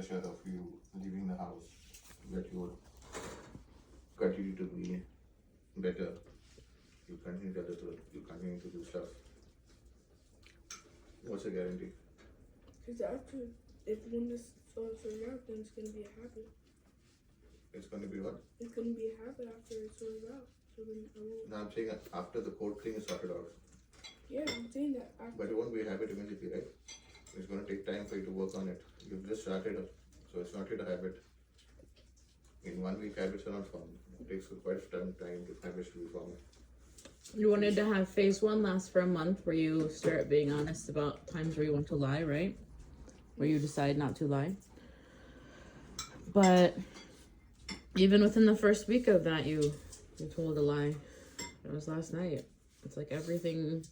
pressure of you leaving the house, that you would continue to be better, you continue to tell the truth, you continue to do stuff. What's the guarantee? Because after, if when this all sorted out, then it's gonna be a habit. It's going to be what? It's gonna be a habit after it's sorted out. So then I won't. No, I'm saying after the court thing is sorted out. Yeah, I'm saying that after. But it won't be a habit immediately, right? It's going to take time for you to work on it. You've just started, so it's not yet a habit. In 1 week, habits are not formed. It takes quite some time to habits to be formed. You wanted to have phase one last for a month where you start being honest about times where you want to lie, right? Where you decide not to lie. But even within the first week of that, you told a lie. It was last night. It's like everything,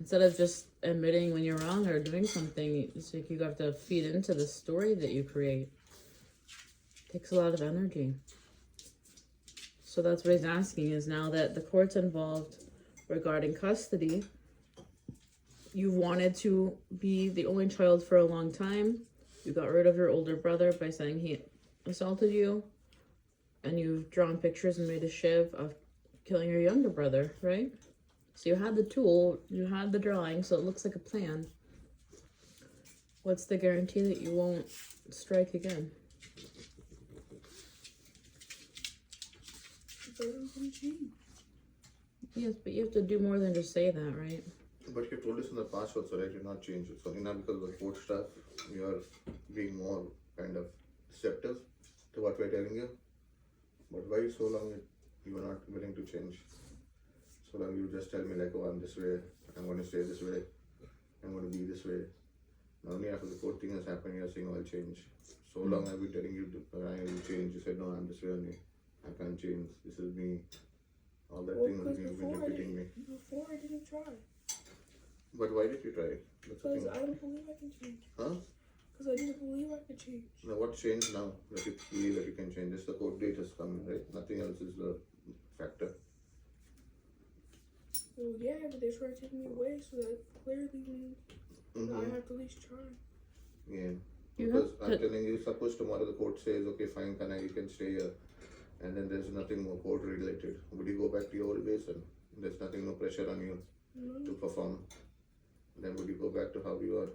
instead of just admitting when you're wrong or doing something, it's like you have to feed into the story that you create. It takes a lot of energy. So that's what he's asking, is now that the court's involved regarding custody, you've wanted to be the only child for a long time. You got rid of your older brother by saying he assaulted you. And you've drawn pictures and made a shiv of killing your younger brother, right? So you had the tool, you had the drawing, so it looks like a plan. What's the guarantee that you won't strike again? It's gonna change. Yes, but you have to do more than just say that, right? But you told us in the past also, right? You're not changed. It's only now because of the court stuff, you're being more kind of receptive to what we're telling you. But why so long you were not willing to change? So long you just tell me like, oh, I'm this way, I'm going to stay this way, I'm going to be this way. Now only after the court thing has happened, you're saying, oh, I'll change. So long I've been telling you, I will change. You said, no, I'm this way only. I can't change. This is me. All that thing Because you've been repeating me. Before I didn't try. But why did you try? That's the Because thing. I don't believe I can change. Huh? Because I didn't believe I could change. Now what changed now that you feel that you can change? Just the court date has come, right? Nothing else is the factor. Well, yeah, but they're trying to take me away, so that clearly means that I have to at least try. Yeah. You Because have I'm to- telling you, suppose tomorrow the court says, okay, fine, Kanai, you can stay here. And then there's nothing more court related. Would you go back to your old ways and there's nothing, no pressure on you No, to perform? Then would you go back to how you are?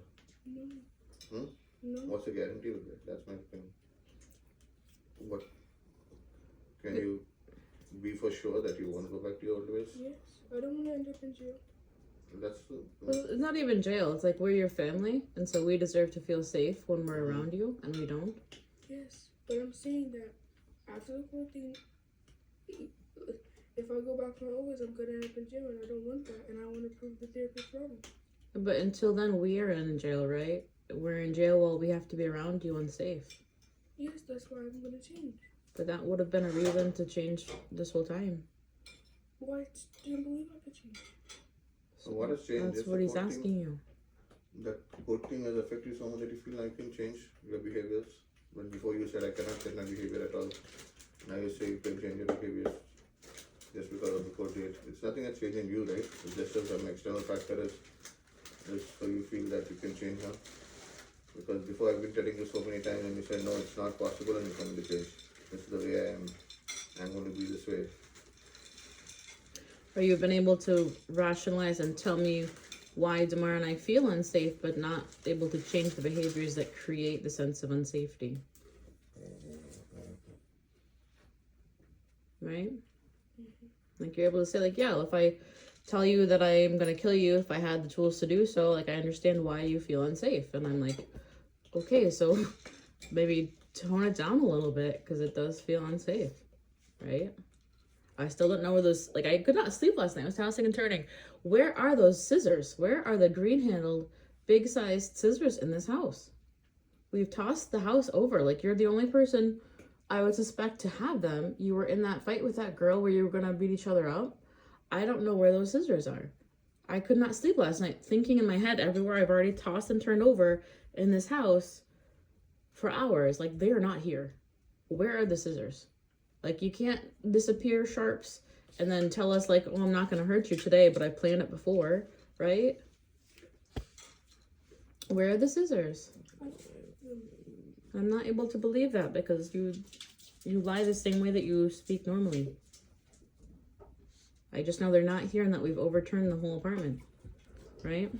no. Hmm? No. What's the guarantee of that? That's my thing. What? Can you be for sure that you won't go back to your old ways? Yes. I don't want to end up in jail. That's Well, it's not even jail. It's like we're your family, and so we deserve to feel safe when we're around you, and we don't. Yes. But I'm saying that after the court thing, if I go back to my old ways, I'm going to end up in jail, and I don't want that. And I want to prove the therapist wrong. But until then, we are in jail, right? We're in jail while we have to be around you and safe. Yes, that's why I'm going to change. But that would have been a reason to change this whole time. Why didn't believe I could change? So what has changed? That's Just what the he's court asking thing? you. That court thing has affected you so much that you feel like you can change your behaviors. But before you said I cannot change my behavior at all. Now you say you can change your behaviors just because of the court date. It's nothing that's changing you, right? It's just some external factor is so you feel that you can change now. Because before I've been telling you so many times and you said no, it's not possible and you can't be changed. This is the way I am. I'm going to be this way. Or you've been able to rationalize and tell me why Damar and I feel unsafe, but not able to change the behaviors that create the sense of unsafety. Right? Like you're able to say, like, yeah, if I tell you that I'm gonna kill you if I had the tools to do so, like I understand why you feel unsafe. And I'm like, okay, so maybe tone it down a little bit because it does feel unsafe, right? I still don't know where those, like I could not sleep last night. I was tossing and turning. Where are those scissors? Where are the green handled, big sized scissors in this house? We've tossed the house over. Like you're the only person I would suspect to have them. You were in that fight with that girl where you were gonna beat each other up. I don't know where those scissors are. I could not sleep last night thinking in my head everywhere I've already tossed and turned over in this house for hours. Like they are not here. Where are the scissors? Like you can't disappear sharps and then tell us like, oh, I'm not gonna hurt you today, but I planned it before, right? Where are the scissors? I'm not able to believe that because you lie the same way that you speak normally. I just know they're not here and that we've overturned the whole apartment, right?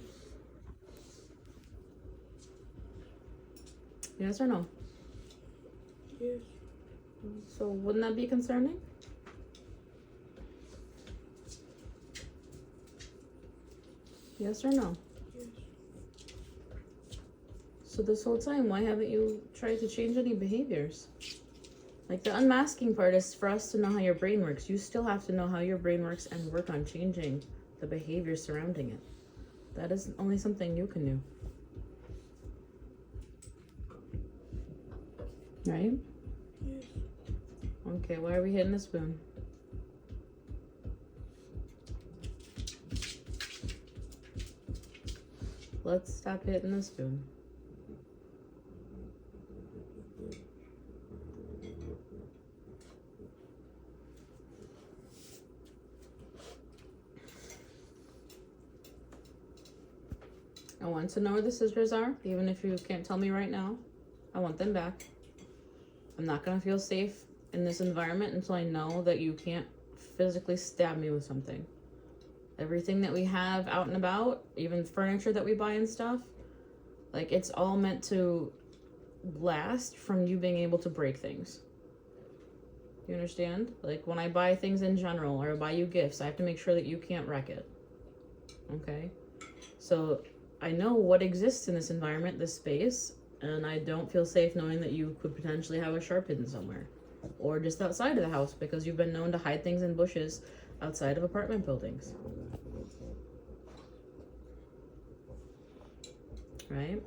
Yes or no? Yes. So wouldn't that be concerning? Yes or no? Yes. So this whole time, why haven't you tried to change any behaviors? Like the unmasking part is for us to know how your brain works. You still have to know how your brain works and work on changing the behavior surrounding it. That is only something you can do. Right? Yes. Okay, why are we hitting the spoon? Let's stop hitting the spoon. I want to know where the scissors are, even if you can't tell me right now. I want them back. I'm not gonna feel safe in this environment until I know that you can't physically stab me with something. Everything that we have out and about, even furniture that we buy and stuff, like it's all meant to last from you being able to break things. You understand? Like when I buy things in general or buy you gifts, I have to make sure that you can't wreck it. Okay? So I know what exists in this environment, this space, and I don't feel safe knowing that you could potentially have a sharp hidden somewhere. Or just outside of the house because you've been known to hide things in bushes outside of apartment buildings. Right?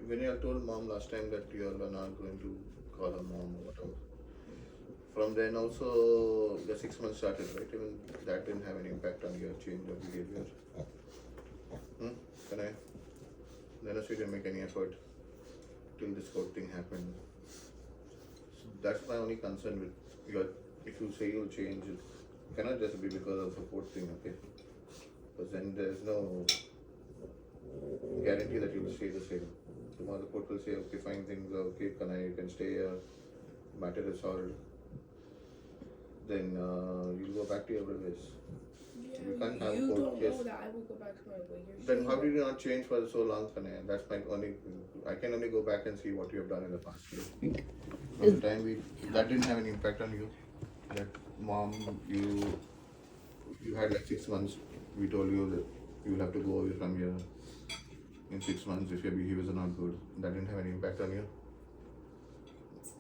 When you told mom last time that you are not going to call her mom or whatever, from then also the 6 months started, right? Even that didn't have any impact on your change of behavior. Can I? Then you didn't make any effort till this whole thing happened. So that's my only concern with your. If you say you'll change, it cannot just be because of the court thing, okay? Because then there's no guarantee that you will stay the same. Tomorrow the court will say, okay, fine, things are okay, you can stay here, matter is solved. Then you'll go back to your ways. Yeah, You can't have you court don't case. know that I will go back to my way. Then how did you not change for so long, Kanaya? That's my only. I can only go back and see what you have done in the past year. From the time that didn't have any impact on you. That mom, you had like 6 months. We told you that you will have to go away from here in 6 months if your behaviors are not good. That didn't have any impact on you.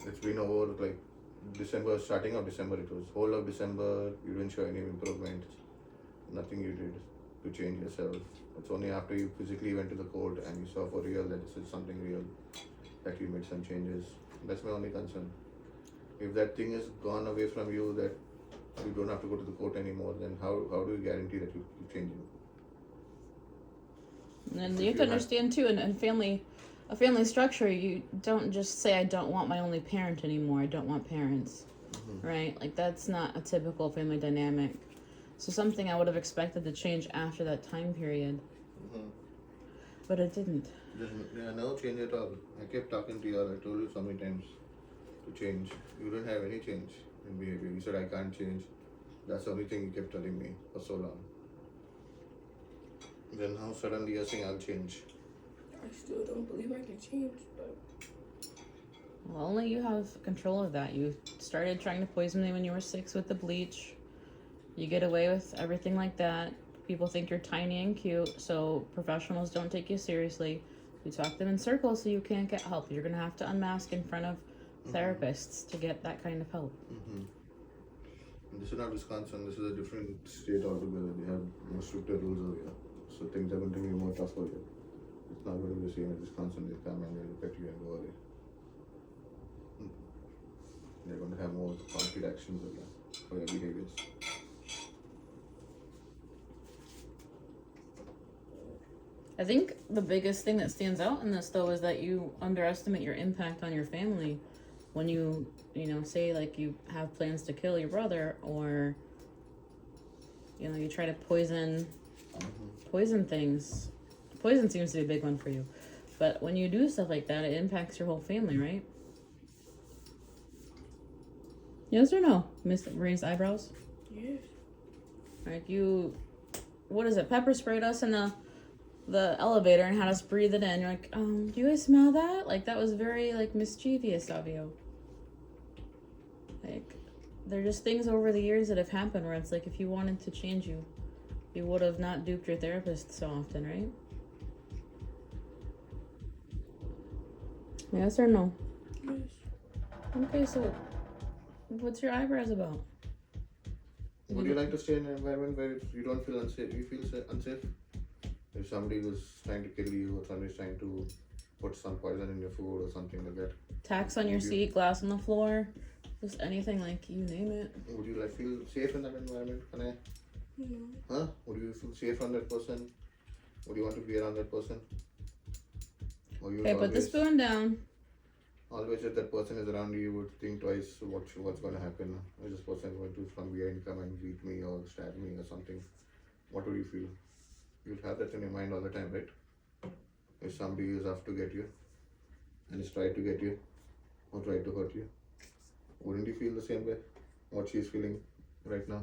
It's been over like December, starting of December it was. Whole of December, you didn't show any improvement. Nothing you did to change yourself. It's only after you physically went to the court and you saw for real that this is something real that you made some changes. That's my only concern. If that thing is gone away from you, that you don't have to go to the court anymore, then how do you guarantee that you change it? And you have to understand too, in a family structure, you don't just say, I don't want my only parent anymore, I don't want parents, right? Like that's not a typical family dynamic. So something I would have expected to change after that time period, but it didn't. Yeah, no change at all. I kept talking to you all, I told you so many times to change. You didn't have any change in behavior. You said I can't change. That's the only thing you kept telling me for so long. Then how suddenly you're saying I'll change? I still don't believe I can change, but Well, only you have control of that. You started trying to poison me when you were 6 with the bleach. You get away with everything like that. People think you're tiny and cute, so professionals don't take you seriously. You talk them in circles so you can't get help. You're gonna have to unmask in front of therapists to get that kind of help. This is not Wisconsin. This is a different state altogether. They have more stricter rules over here, so things are going to be more tough over here. It's not going to be the same as Wisconsin. They come and they look at you and go away. They're going to have more concrete actions over here for your behaviors. I think the biggest thing that stands out in this, though, is that you underestimate your impact on your family when you say, like, you have plans to kill your brother, or, you try to poison things. Poison seems to be a big one for you. But when you do stuff like that, it impacts your whole family, right? Yes or no? Miss raised eyebrows? Yes. Like you, what is it? Pepper sprayed us in the elevator and had us breathe it in. You're like, do you guys smell that? Like that was very like mischievous of you. Like, they're just things over the years that have happened where it's like if you wanted to change you would have not duped your therapist so often, right? Yes or no? Yes. Okay, so what's your eyebrows about? Would you like to stay in an environment where you don't feel unsafe? You feel unsafe? If somebody was trying to kill you, or somebody's trying to put some poison in your food or something like that. Tacks on your seat, glass on the floor, just anything, like you name it. Would you like feel safe in that environment? Kanai? No. Huh? Would you feel safe around that person? Would you want to be around that person? Or you Okay, put the spoon down. always if that person is around you would think twice what's going to happen. Is this person going to from behind come and beat me or stab me or something? What would you feel? You'll have that in your mind all the time, right? If somebody is out to get you and is trying to get you or trying to hurt you, wouldn't you feel the same way? What she's feeling right now?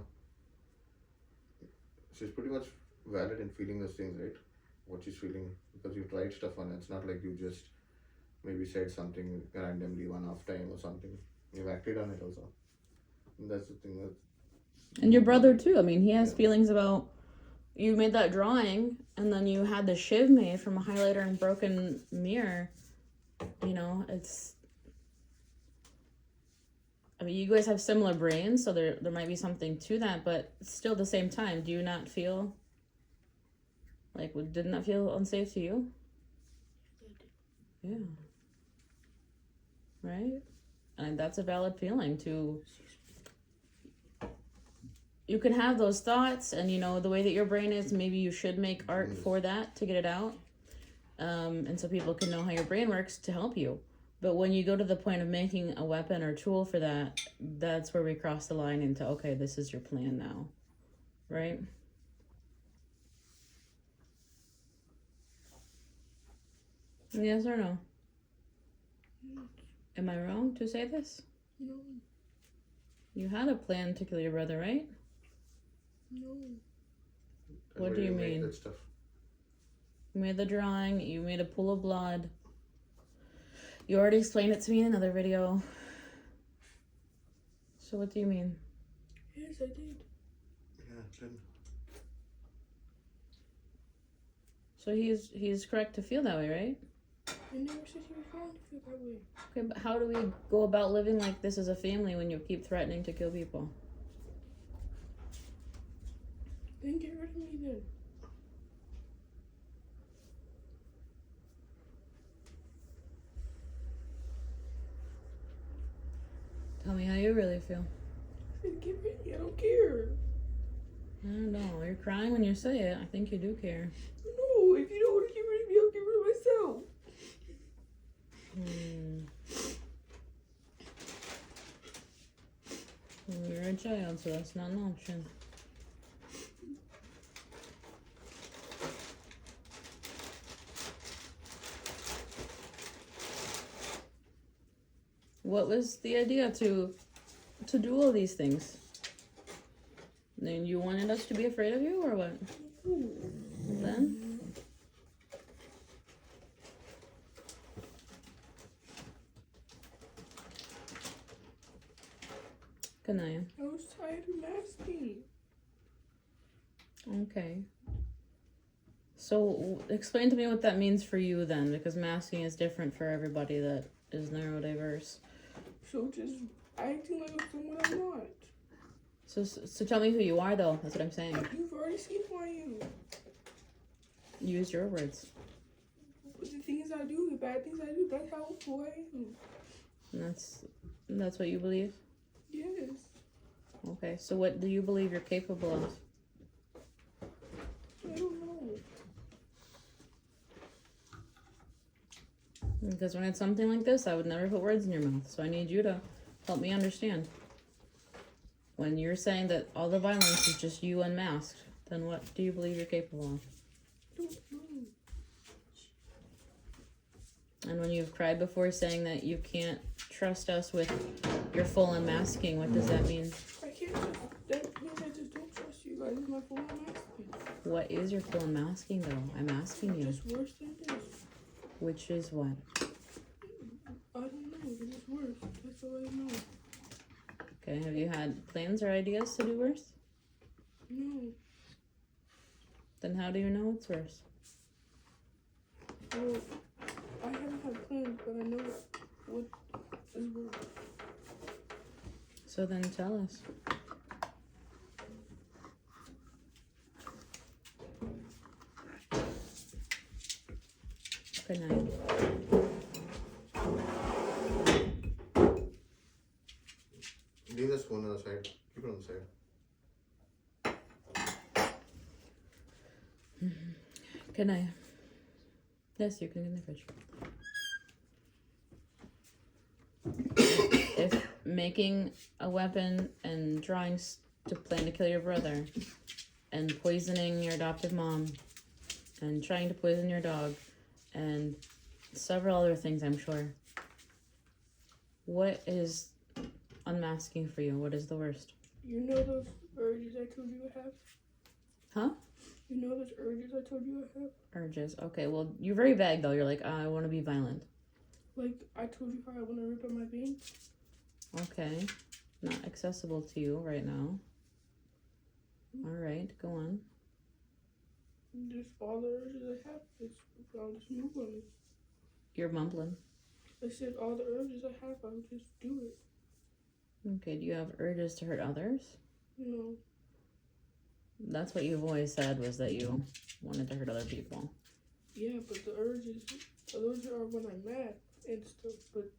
She's pretty much valid in feeling those things, right? What she's feeling, because you tried stuff on it. It's not like you just maybe said something randomly one off time or something. You've acted on it also. And that's the thing. And your brother too. I mean, he has feelings about you made that drawing and then you had the shiv made from a highlighter and broken mirror. You know, it's, I mean, you guys have similar brains, so there might be something to that, but still at the same time, do you not feel like, didn't that feel unsafe to you? Yeah. Right? And that's a valid feeling to, you can have those thoughts and you know, the way that your brain is, maybe you should make art for that to get it out. And so people can know how your brain works to help you. But when you go to the point of making a weapon or tool for that, that's where we cross the line into, okay, this is your plan now. Right? Yes or no? Am I wrong to say this? No. You had a plan to kill your brother, right? No. What do you mean? That stuff. You made the drawing, you made a pool of blood. You already explained it to me in another video. So what do you mean? Yes, I did. Yeah, then. So he's correct to feel that way, right? I never said he was wrong to feel that way. Okay, but how do we go about living like this as a family when you keep threatening to kill people? Then get rid of me then. Tell me how you really feel. I said get rid of me. I don't care. I don't know. You're crying when you say it. I think you do care. No, if you don't want to get rid of me, I'll get rid of myself. Well, you're a child, so that's not an option. What was the idea to do all these things? Then you wanted us to be afraid of you, or what? Then? Kanaya. I was tired of masking. Okay. So explain to me what that means for you then, because masking is different for everybody that is neurodiverse. So just acting like I'm someone I'm not. So tell me who you are, though. That's what I'm saying. You've already seen who I am. Use your words. But the things I do, the bad things I do, that's who I am. And that's what you believe? Yes. Okay. So what do you believe you're capable of? I don't know. Because when it's something like this, I would never put words in your mouth. So I need you to help me understand. When you're saying that all the violence is just you unmasked, then what do you believe you're capable of? I don't know. And when you've cried before saying that you can't trust us with your full unmasking, what does that mean? I can't just, that means I just don't trust you guys with my full unmasking. What is your full unmasking though? I'm asking you. Just worse than this. Which is what? I don't know, it's just worse. That's all I know. Okay, have you had plans or ideas to do worse? No. Then how do you know it's worse? Well, I haven't had plans, but I know what is worse. So then tell us. Good night. Leave the spoon on the side. Keep it on the side. Good night. Yes, you can get in the fridge. If making a weapon and drawings to plan to kill your brother and poisoning your adoptive mom and trying to poison your dog and several other things, I'm sure. What is unmasking for you? What is the worst? You know those urges I told you I have? Huh? You know those urges I told you I have? Urges. Okay, well, you're very vague though. You're like, I want to be violent. Like, I told you how I want to rip out my veins. Okay. Not accessible to you right now. Alright, go on. Just all the urges I have. I'll just move on it. You're mumbling. I said all the urges I have, I'll just do it. Okay, do you have urges to hurt others? No. That's what you've always said, was that you wanted to hurt other people. Yeah, but the urges are when I'm mad and stuff. But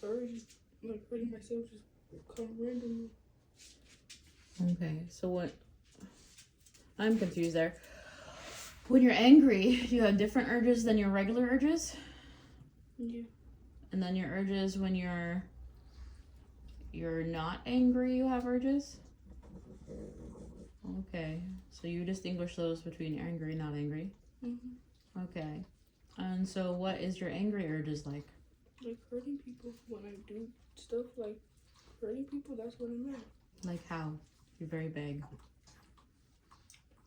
the urges, like hurting myself, just come randomly. Okay, so what? I'm confused there. When you're angry, you have different urges than your regular urges? Yeah. And then your urges when you're not angry, you have urges? Okay, so you distinguish those between angry and not angry? Mm-hmm. Okay. And so what is your angry urges like? Like hurting people. When I do stuff like hurting people, that's when I'm mad. Like how? You're very vague.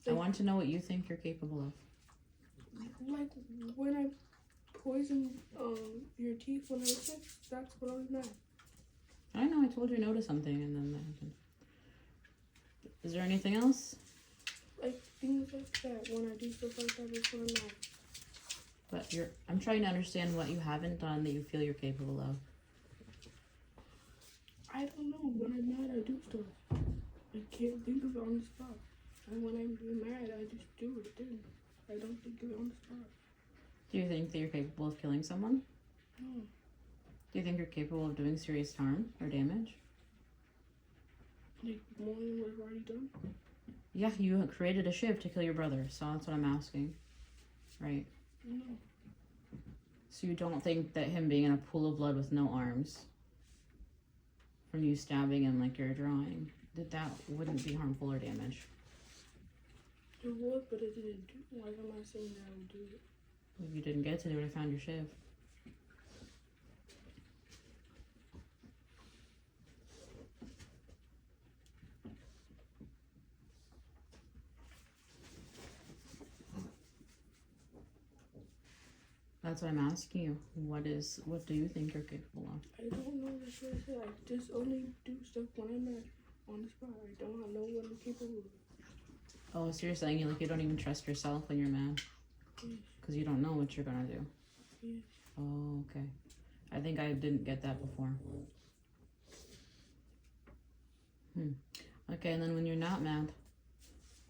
I Like- want to know what you think you're capable of. Like when I poisoned your teeth when I was sick, that's when I was mad. I know, I told you no to something and then that happened. Is there anything else? Like things like that. When I do stuff like that, that's when I'm mad. But I'm trying to understand what you haven't done that you feel you're capable of. I don't know. When I'm mad, I do stuff. I can't think of it on the spot. And when I'm mad, I just do it then. I don't think of it on the spot. Do you think that you're capable of killing someone? No. Do you think you're capable of doing serious harm or damage? Like more than what I've already done? Yeah, you created a shiv to kill your brother, so that's what I'm asking. Right. No. So you don't think that him being in a pool of blood with no arms, from you stabbing him like you're drawing, that wouldn't be harmful or damage? It would, but I didn't do it. Like, I'm not saying that I would do it. If you didn't get to, they would have found your shiv. That's what I'm asking you. What do you think you're capable of? I don't know what I said. I just only do stuff when I'm mad on the spot. I don't know what I'm capable of. Oh, so you're saying you don't even trust yourself when you're mad? Yes. Because you don't know what you're gonna do? Yes. Oh, okay. I think I didn't get that before. Okay, and then when you're not mad,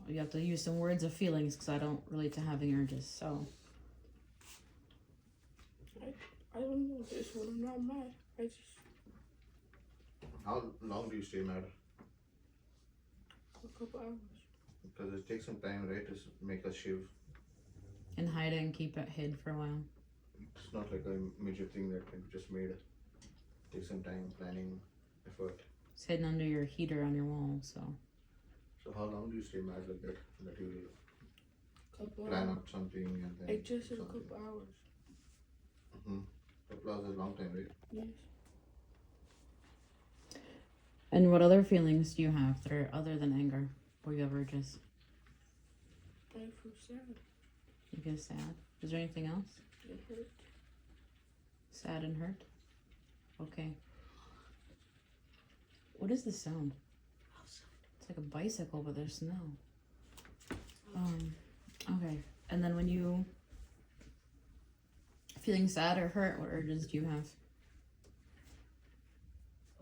you have to use some words of feelings because I don't relate to having urges, so. I don't know. Just when I'm not mad, I just How long do you stay mad? a couple hours. Because it takes some time, right, to make a shiv. And hide it and keep it hid for a while. It's not like a major thing that can be just made. Take some time, planning, effort. It's hidden under your heater on your wall, so. So how long do you stay mad like that? That you Couple plan hours. out something and then I just said a something. couple hours. Applause is a long time, right? Yes. And what other feelings do you have that are other than anger? Or you have urges? I feel sad. You feel sad? Is there anything else? It hurt. Sad and hurt? Okay. What is this sound? It's like a bicycle, but there's snow. Okay. And then when you feeling sad or hurt, what urges do you have?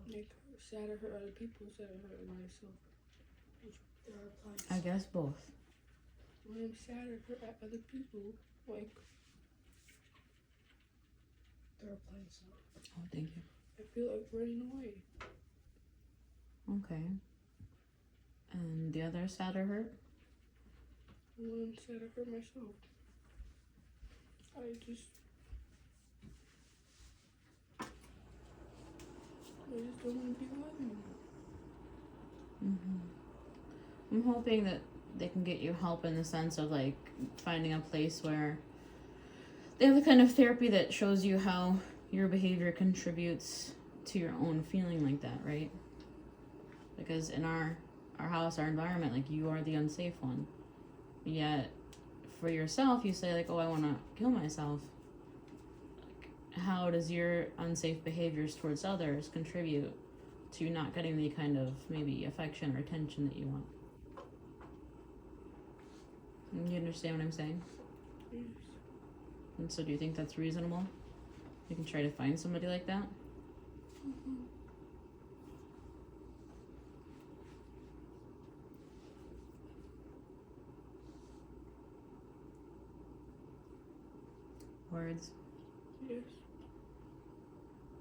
Like sad or hurt other people, sad or hurt myself. I guess both. When I'm sad or hurt at other people, like Oh, thank you. I feel like running away. Okay. And the other sad or hurt? When I'm sad or hurt myself, I just don't want to be alive anymore. I'm hoping that they can get you help in the sense of like finding a place where they have the kind of therapy that shows you how your behavior contributes to your own feeling like that, right? Because in our house, our environment, like you are the unsafe one. Yet for yourself, you say like, oh, I want to kill myself. Like, how does your unsafe behaviors towards others contribute to you not getting the kind of maybe affection or attention that you want? You understand what I'm saying? Yes. And so do you think that's reasonable? You can try to find somebody like that? Words? Yes.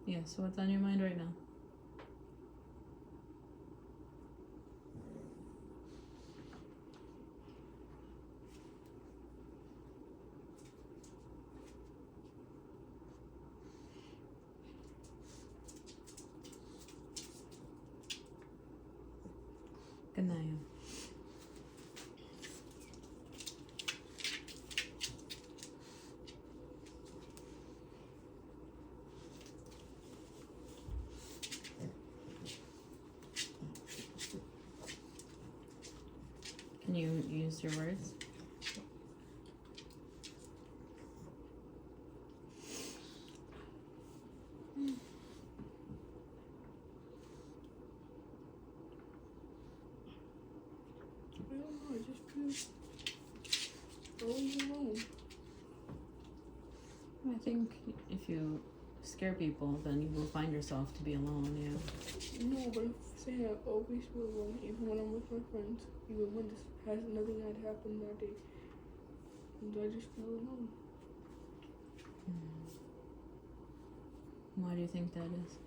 Yeah, so what's on your mind right now? Good night. Can you use your words? I don't know, I just feel always alone. I think if you scare people, then you will find yourself to be alone, yeah. No, but I'm saying I always feel alone, even when I'm with my friends, even when this has nothing had happened that day. And I just feel alone. Why do you think that is?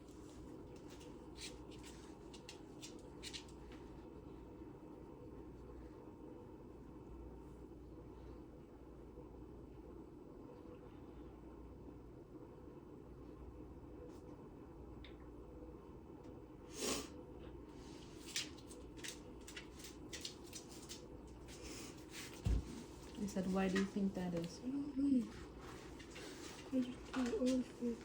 I said, why do you think that is? I don't know. I always feel.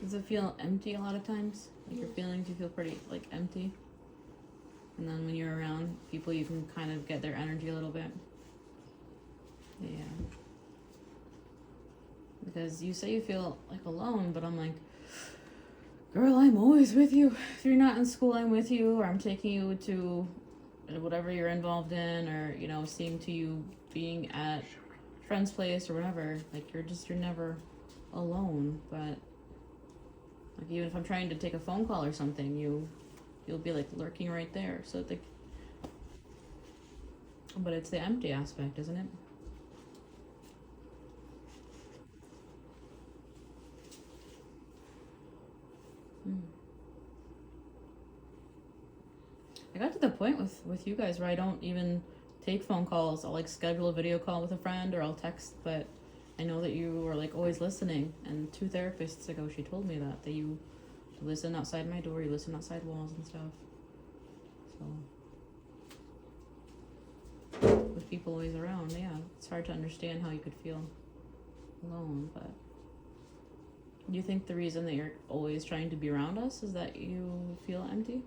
Does it feel empty a lot of times? Like your feelings, you feel pretty like empty? And then when you're around people, you can kind of get their energy a little bit? Yeah. Because you say you feel like alone, but I'm like, girl, I'm always with you. If you're not in school, I'm with you, or I'm taking you to whatever you're involved in, or, you know, seeing to you being at friend's place or whatever. Like, you're never alone. But like, even if I'm trying to take a phone call or something, you'll be like lurking right there. So but it's the empty aspect, isn't it? I got to the point with you guys where I don't even take phone calls. I'll like schedule a video call with a friend or I'll text, but I know that you were like always listening. And 2 therapists ago, she told me that you listen outside my door, you listen outside walls and stuff. So with people always around, yeah, it's hard to understand how you could feel alone, but do you think the reason that you're always trying to be around us is that you feel empty?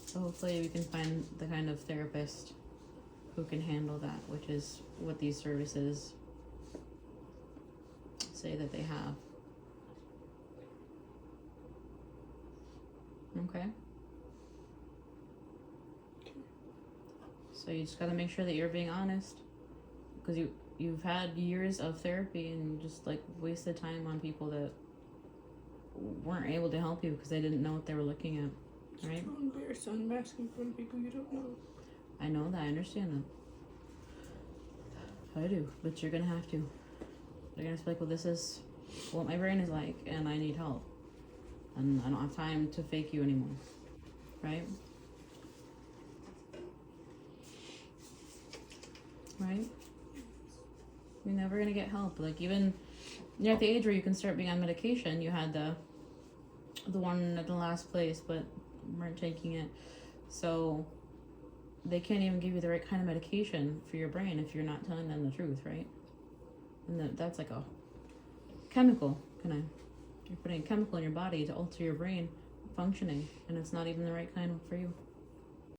So hopefully we can find the kind of therapist who can handle that, which is what these services say that they have. Okay. So you just gotta make sure that you're being honest, because you've had years of therapy and you just like wasted time on people that weren't able to help you because they didn't know what they were looking at, right? Don't embarrass unmasking in front of people you don't know. I know that. I understand that. I do, but you're gonna have to. You're gonna be like, well, this is what my brain is like, and I need help, and I don't have time to fake you anymore, right? Right? You're never gonna get help. Like, even you're at the age where you can start being on medication. You had the one at the last place, but weren't taking it, so they can't even give you the right kind of medication for your brain if you're not telling them the truth, right? And that's like a chemical, you're putting a chemical in your body to alter your brain functioning, and it's not even the right kind for you.